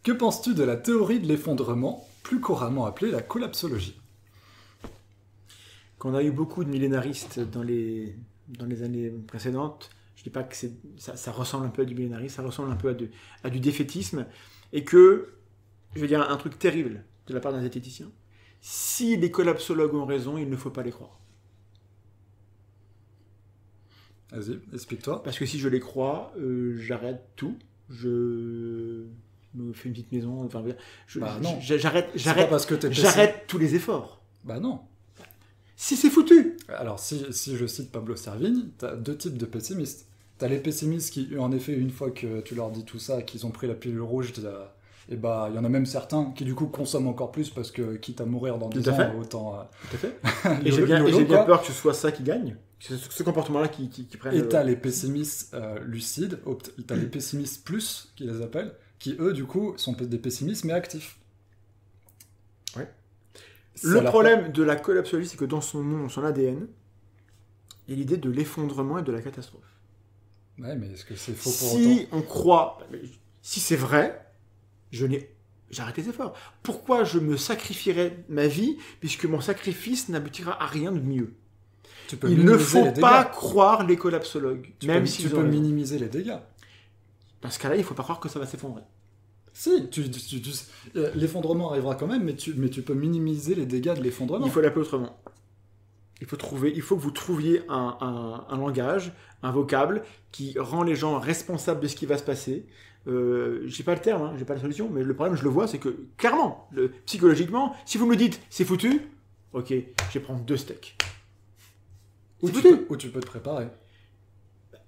Que penses-tu de la théorie de l'effondrement, plus couramment appelée la collapsologie ? Qu'on a eu beaucoup de millénaristes dans les années précédentes, je ne dis pas que ça ressemble un peu à du millénarisme, ça ressemble un peu à du défaitisme, et que, je vais dire un truc terrible de la part d'un zététicien, si les collapsologues ont raison, il ne faut pas les croire. Vas-y, explique-toi. Parce que si je les crois, j'arrête tout, je me fais une petite maison, enfin, j'arrête tous les efforts. Bah non. Si c'est foutu. Alors, si je cite Pablo Servigne, t'as deux types de pessimistes. T'as les pessimistes qui, en effet, une fois que tu leur dis tout ça, qu'ils ont pris la pilule rouge, et bah, il y en a même certains qui, du coup, consomment encore plus parce que, quitte à mourir dans 10 ans, autant... Tout à fait. Et j'ai bien peur que ce soit ça qui gagne. Ce comportement-là qui prenne... Et t'as les pessimistes lucides, t'as les pessimistes plus, qui les appellent, qui, eux, du coup, sont des pessimistes, mais actifs. Ouais. Le problème de la collapsologie, c'est que dans son nom, son ADN, il y a l'idée de l'effondrement et de la catastrophe. Ouais, mais est-ce que c'est faux pour autant ? Si on croit... Si c'est vrai, j'arrête les efforts. Pourquoi je me sacrifierais ma vie, puisque mon sacrifice n'aboutira à rien de mieux ? Il ne faut pas croire les collapsologues. Tu peux minimiser les dégâts. Dans ce cas-là, il ne faut pas croire que ça va s'effondrer. Si, l'effondrement arrivera quand même, mais tu peux minimiser les dégâts de l'effondrement. Il faut l'appeler autrement. Il faut que vous trouviez un langage, un vocable qui rend les gens responsables de ce qui va se passer. J'ai pas le terme, j'ai pas la solution, mais le problème, je le vois, c'est que clairement, psychologiquement, si vous me dites c'est foutu, ok, je vais prendre 2 steaks. Ou tu peux te préparer.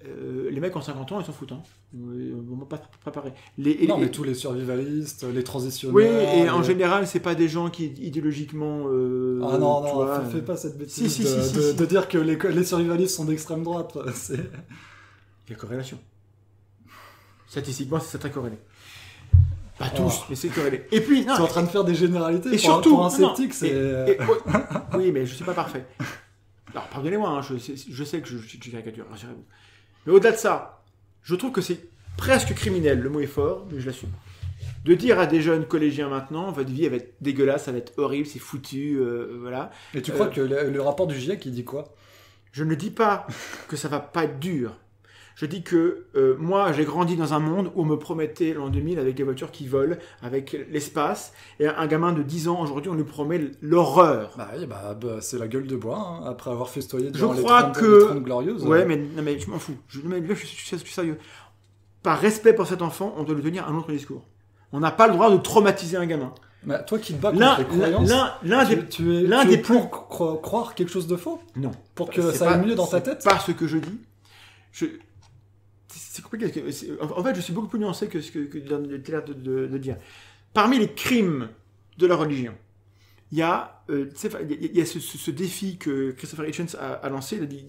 Les mecs en 50 ans, ils s'en foutent. On va pas se préparer. Mais tous les survivalistes, les transitionnels... Oui, et en général, c'est pas des gens qui idéologiquement... fais pas cette bêtise de dire que les survivalistes sont d'extrême droite. Il y a corrélation. Statistiquement, c'est très corrélé. Pas tous, mais c'est corrélé. Et puis, tu es en train de faire des généralités pour un sceptique, oui, mais je suis pas parfait. Alors, pardonnez-moi, je sais que je caricature, rassurez-vous. Mais au-delà de ça, je trouve que c'est presque criminel, le mot est fort, mais je l'assume. De dire à des jeunes collégiens maintenant, votre vie elle va être dégueulasse, ça va être horrible, c'est foutu, voilà. Et tu crois que le rapport du GIEC, il dit quoi ? Je ne dis pas que ça va pas être dur. Je dis que moi, j'ai grandi dans un monde où on me promettait l'an 2000 avec les voitures qui volent, avec l'espace, et un gamin de 10 ans, aujourd'hui, on lui promet l'horreur. Bah oui, c'est la gueule de bois, après avoir festoyé durant les 30 glorieuses. Ouais, mais je m'en fous. Je suis sérieux. Par respect pour cet enfant, on doit lui tenir un autre discours. On n'a pas le droit de traumatiser un gamin. Mais toi qui te bats contre les croyances, tu es pour croire quelque chose de faux ? Non. Pour que ça aille mieux dans ta tête ? C'est pas ce que je dis. C'est compliqué. En fait, je suis beaucoup plus nuancé que ce que tu as l'air de dire. Parmi les crimes de la religion, il y a ce défi que Christopher Hitchens a lancé. Il a dit,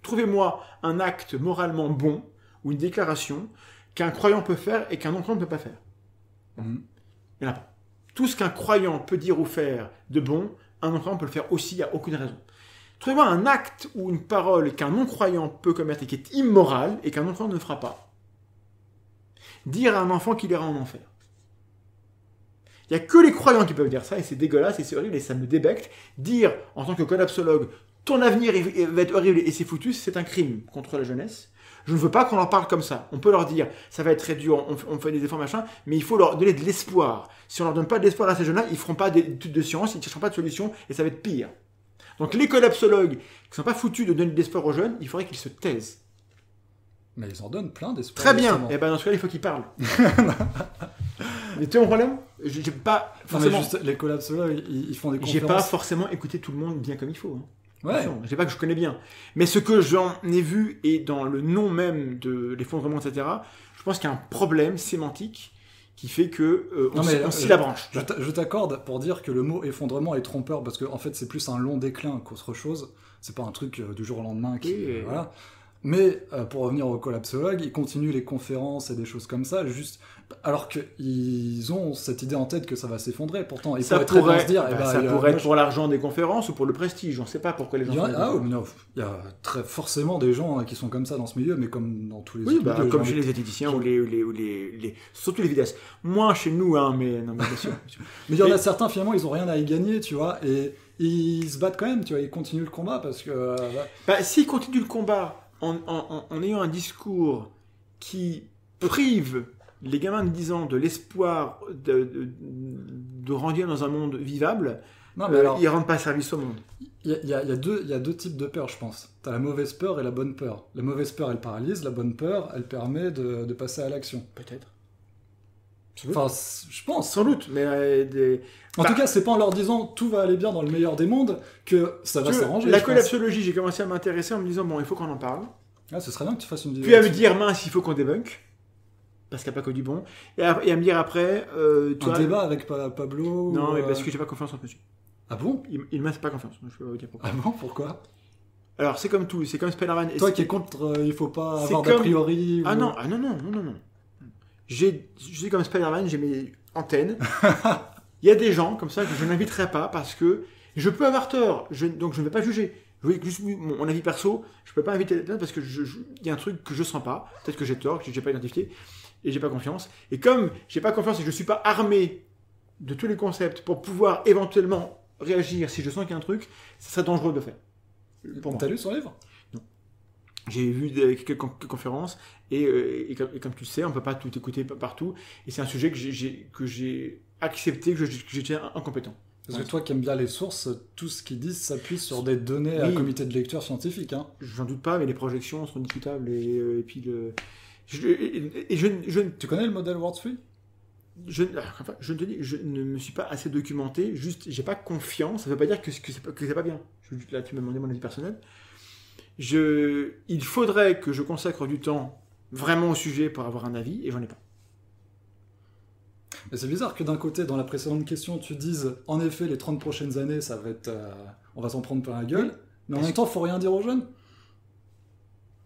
trouvez-moi un acte moralement bon ou une déclaration qu'un croyant peut faire et qu'un non-croyant ne peut pas faire. Il n'y en a pas. Tout ce qu'un croyant peut dire ou faire de bon, un non-croyant peut le faire aussi, il n'y a aucune raison. Trouvez-moi un acte ou une parole qu'un non-croyant peut commettre et qui est immoral et qu'un non-croyant ne fera pas. Dire à un enfant qu'il ira en enfer. Il n'y a que les croyants qui peuvent dire ça, et c'est dégueulasse, et c'est horrible, et ça me débecte. Dire, en tant que collapsologue, ton avenir va être horrible et c'est foutu, c'est un crime contre la jeunesse. Je ne veux pas qu'on leur parle comme ça. On peut leur dire, ça va être très dur, on fait des efforts, machin, mais il faut leur donner de l'espoir. Si on leur donne pas de l'espoir à ces jeunes-là, ils feront pas d'études de sciences, ils ne chercheront pas de solution, et ça va être pire. Donc les collapsologues qui sont pas foutus de donner de l'espoir aux jeunes, il faudrait qu'ils se taisent. Mais ils en donnent plein d'espoir. Très bien. Et dans ce cas, il faut qu'ils parlent. Mais tu as mon problème ? J'ai pas forcément... les collapsologues, ils font des conférences. J'ai pas forcément écouté tout le monde bien comme il faut. Ouais. Je sais pas que je connais bien. Mais ce que j'en ai vu, et dans le nom même de l'effondrement, etc., je pense qu'il y a un problème sémantique qui fait que on scie la branche. Je t'accorde pour dire que le mot effondrement est trompeur, parce que en fait c'est plus un long déclin qu'autre chose. C'est pas un truc du jour au lendemain qui... Voilà. Mais pour revenir au collapsologue, ils continuent les conférences et des choses comme ça, juste alors qu'ils ont cette idée en tête que ça va s'effondrer. Pourtant, ils pourraient très bien se dire... ça pourrait être pour l'argent des conférences ou pour le prestige. On ne sait pas pourquoi les gens... Il y a forcément des gens qui sont comme ça dans ce milieu, mais comme dans tous les autres milieux. Comme chez les esthéticiens ou surtout les vidéastes. Moins chez nous, hein, mais bien sûr. Mais il y en a certains, finalement, ils n'ont rien à y gagner, tu vois, et ils se battent quand même, tu vois, ils continuent le combat parce que... S'ils continuent le combat en ayant un discours qui prive les gamins de 10 ans de l'espoir de grandir dans un monde vivable, ils ne rendent pas service au monde. Il y a deux types de peur, je pense. Tu as la mauvaise peur et la bonne peur. La mauvaise peur, elle paralyse. La bonne peur, elle permet de passer à l'action. Peut-être. Enfin, je pense. Sans doute, mais... En tout cas, c'est pas en leur disant tout va aller bien dans le meilleur des mondes que ça va s'arranger. La collapsologie, j'ai commencé à m'intéresser en me disant, bon, il faut qu'on en parle. Ah, ce serait bien que tu fasses une vidéo. Puis à me dire, mince, il faut qu'on débunk. Parce qu'il n'y a pas que du bon. Et à me dire après... un débat avec Pablo? Non, mais parce que j'ai pas confiance en monsieur. Ah bon? Il m'a pas confiance. Je peux vous dire pourquoi. Ah bon? Pourquoi? Alors, c'est comme tout. C'est comme Spider-Man. Toi qui es contre, il faut pas avoir d'a priori... Ah non. Je suis comme Spider-Man, j'ai mes antennes. Il y a des gens comme ça que je n'inviterai pas parce que je peux avoir tort. Donc je ne vais pas juger. Je veux juste mon avis perso. Je ne peux pas inviter quelqu'un parce que il y a un truc que je sens pas. Peut-être que j'ai tort, que je n'ai pas identifié et j'ai pas confiance. Et comme j'ai pas confiance et que je suis pas armé de tous les concepts pour pouvoir éventuellement réagir si je sens qu'il y a un truc, ça serait dangereux de le faire. T'as lu son livre? Non. J'ai vu quelques conférences et comme tu le sais, on ne peut pas tout écouter partout. Et c'est un sujet que j'ai accepté, que j'étais incompétent. Parce que toi qui aimes bien les sources, tout ce qu'ils disent s'appuie sur des données à comité de lecture scientifique. Hein. J'en doute pas, mais les projections sont discutables. Et puis Tu connais le modèle Word 3? Je ne te dis, je ne me suis pas assez documenté, juste j'ai pas confiance, ça veut pas dire que c'est pas bien. Là, tu m'as demandé mon avis personnel. Il faudrait que je consacre du temps vraiment au sujet pour avoir un avis, et j'en ai pas. Mais c'est bizarre que d'un côté, dans la précédente question, tu dises en effet, les 30 prochaines années, ça va être. On va s'en prendre plein la gueule, mais en même temps, faut rien dire aux jeunes.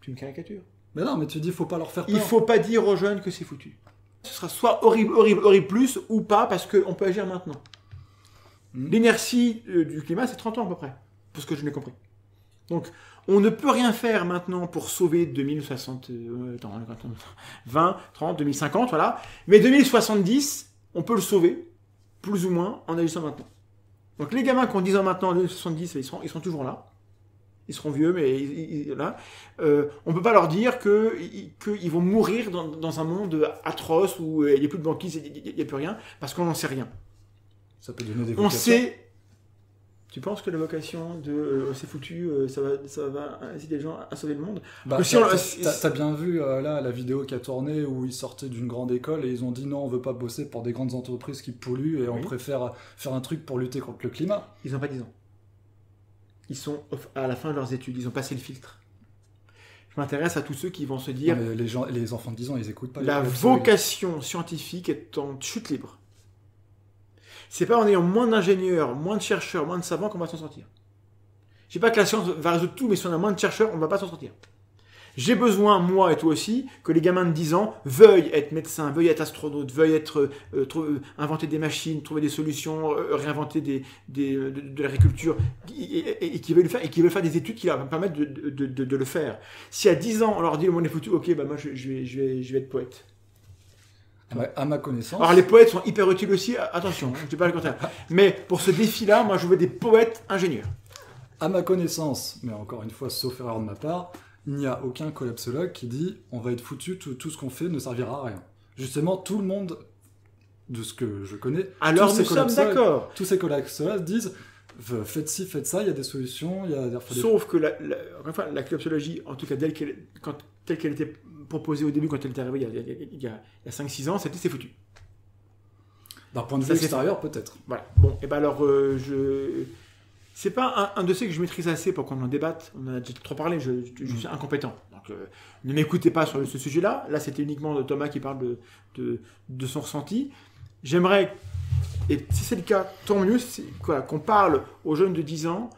Tu me caricatures. Mais non, mais tu dis, faut pas leur faire peur. Il faut pas dire aux jeunes que c'est foutu. Ce sera soit horrible plus, ou pas, parce qu'on peut agir maintenant. L'inertie du climat, c'est 30 ans à peu près, pour ce que je n'ai compris. Donc, on ne peut rien faire maintenant pour sauver 2060, 20, 30, 2050, voilà. Mais 2070, on peut le sauver, plus ou moins, en agissant maintenant. Donc, les gamins qui ont 10 ans maintenant, en 2070, ils sont toujours là. Ils seront vieux, mais là, on ne peut pas leur dire qu'ils vont mourir dans un monde atroce où il n'y a plus de banquise, il n'y a plus rien, parce qu'on n'en sait rien. Ça peut donner des vocations. On sait. Tu penses que la vocation de c'est foutu, ça va inciter les gens à sauver le monde? T'as bien vu là la vidéo qui a tourné où ils sortaient d'une grande école et ils ont dit non, on veut pas bosser pour des grandes entreprises qui polluent et on préfère faire un truc pour lutter contre le climat. Ils n'ont pas 10 ans. Ils sont à la fin de leurs études, ils ont passé le filtre. Je m'intéresse à tous ceux qui vont se dire... Les enfants de 10 ans, ils écoutent pas. La vocation scientifique est en chute libre. C'est pas en ayant moins d'ingénieurs, moins de chercheurs, moins de savants qu'on va s'en sortir. Je dis pas que la science va résoudre tout, mais si on a moins de chercheurs, on ne va pas s'en sortir. J'ai besoin, moi et toi aussi, que les gamins de 10 ans veuillent être médecins, veuillent être astronautes, veuillent inventer des machines, trouver des solutions, réinventer de l'agriculture, et qui veulent faire des études qui leur permettent de le faire. Si à 10 ans, on leur dit le monde est foutu, ok, bah moi je vais être poète. À ma connaissance. Alors les poètes sont hyper utiles aussi, attention, je ne dis pas le contraire. Mais pour ce défi-là, moi je veux des poètes ingénieurs. À ma connaissance, mais encore une fois, sauf erreur de ma part, il n'y a aucun collapsologue qui dit on va être foutu, tout ce qu'on fait ne servira à rien. Justement, tout le monde, de ce que je connais, alors nous sommes d'accord. Tous ces collapsologues disent faites ci, faites ça, il y a des solutions, il y a Sauf que la collapsologie, en tout cas telle qu'elle était proposée au début quand elle était arrivée il y a 5-6 ans, c'est foutu. D'un point de vue extérieur, peut-être. Voilà. Bon, et ben alors c'est pas un dossier que je maîtrise assez pour qu'on en débatte. On en a déjà trop parlé, je suis incompétent. Donc ne m'écoutez pas sur ce sujet-là. Là, c'était uniquement Thomas qui parle de son ressenti. J'aimerais, et si c'est le cas, tant mieux, qu'on parle aux jeunes de 10 ans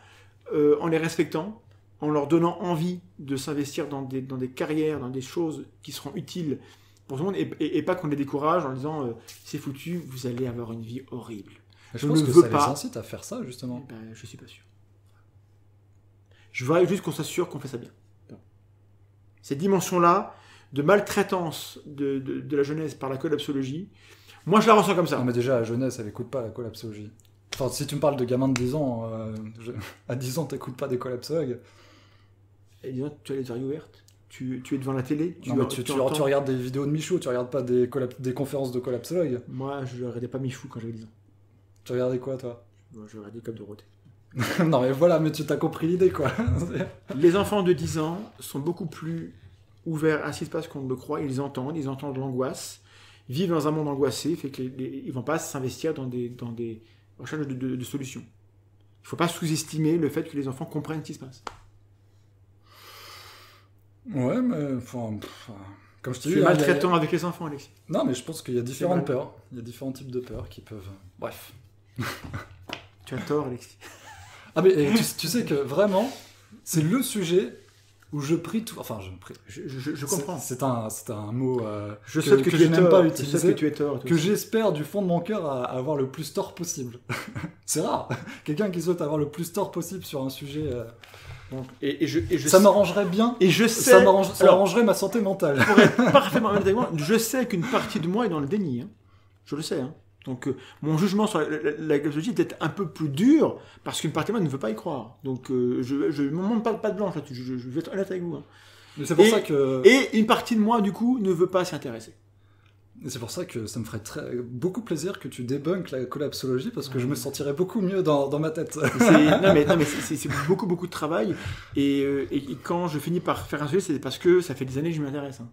en les respectant, en leur donnant envie de s'investir dans des carrières, dans des choses qui seront utiles pour tout le monde, et pas qu'on les décourage en disant c'est foutu, vous allez avoir une vie horrible. Je pense que ça les incite à faire ça, justement. Ben, je suis pas sûr. Je voudrais juste qu'on s'assure qu'on fait ça bien. Cette dimension-là de maltraitance de la jeunesse par la collapsologie, moi je la ressens comme ça. Non, mais déjà, la jeunesse, elle écoute pas la collapsologie. Enfin, si tu me parles de gamins de 10 ans, à 10 ans, t'écoutes pas des collapsologues. Et disons, tu as les oreilles ouvertes, tu es devant la télé, tu regardes des vidéos de Michou, tu regardes pas des conférences de collapsologues. Moi, je regardais pas Michou quand j'avais 10 ans. Tu regardais quoi, toi? Moi, je regardais Club Dorothée. Non, mais voilà, mais tu t'as compris l'idée, quoi. Les enfants de 10 ans sont beaucoup plus ouverts à ce qui se passe qu'on ne le croit. Ils entendent l'angoisse, vivent dans un monde angoissé, fait qu'ils ne vont pas s'investir dans des recherches de solutions. Il ne faut pas sous-estimer le fait que les enfants comprennent ce qui se passe. Ouais, mais comme je te dis, tu es maltraitant avec les enfants, Alexis. Non, mais je pense qu'il y a différentes peurs. Il y a différents types de peurs qui peuvent... Bref. Tu as tort, Alexis. Ah, mais tu sais que vraiment, c'est le sujet où je prie tout... Enfin, je prie. Je comprends. C'est un mot je sais que je n'aime pas utiliser, je sais que tu es tort, que j'espère du fond de mon cœur à avoir le plus tort possible. C'est rare. Quelqu'un qui souhaite avoir le plus tort possible sur un sujet... Donc, ça m'arrangerait bien. Et je sais... Ça arrangerait ma santé mentale. Pour être parfaitement honnête avec moi, je sais qu'une partie de moi est dans le déni. Hein. Je le sais. Hein. Donc, mon jugement sur la collapsologie est peut-être un peu plus dur parce qu'une partie de moi ne veut pas y croire. Donc, je ne montre pas de blanche là-dessus. Je vais être honnête avec vous. Hein. Mais c'est pour ça que... Et une partie de moi, du coup, ne veut pas s'y intéresser. Et c'est pour ça que ça me ferait beaucoup plaisir que tu débunkes la collapsologie parce que je me sentirais beaucoup mieux dans ma tête. Non mais c'est beaucoup de travail et quand je finis par faire un sujet, c'est parce que ça fait des années que je m'y intéresse. Hein.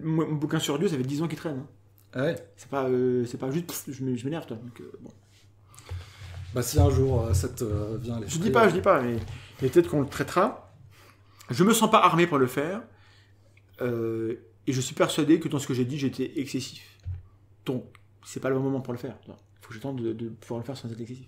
Mon bouquin sur Dieu, ça fait 10 ans qu'il traîne. Hein. Ah ouais. C'est pas juste je m'énerve toi. Donc, bon. Bah si un jour ça te vient à l'esprit. Je dis pas, mais peut-être qu'on le traitera. Je me sens pas armé pour le faire. Et je suis persuadé que dans ce que j'ai dit, j'étais excessif. Donc, c'est pas le bon moment pour le faire. Il faut que j'attende de pouvoir le faire sans être excessif.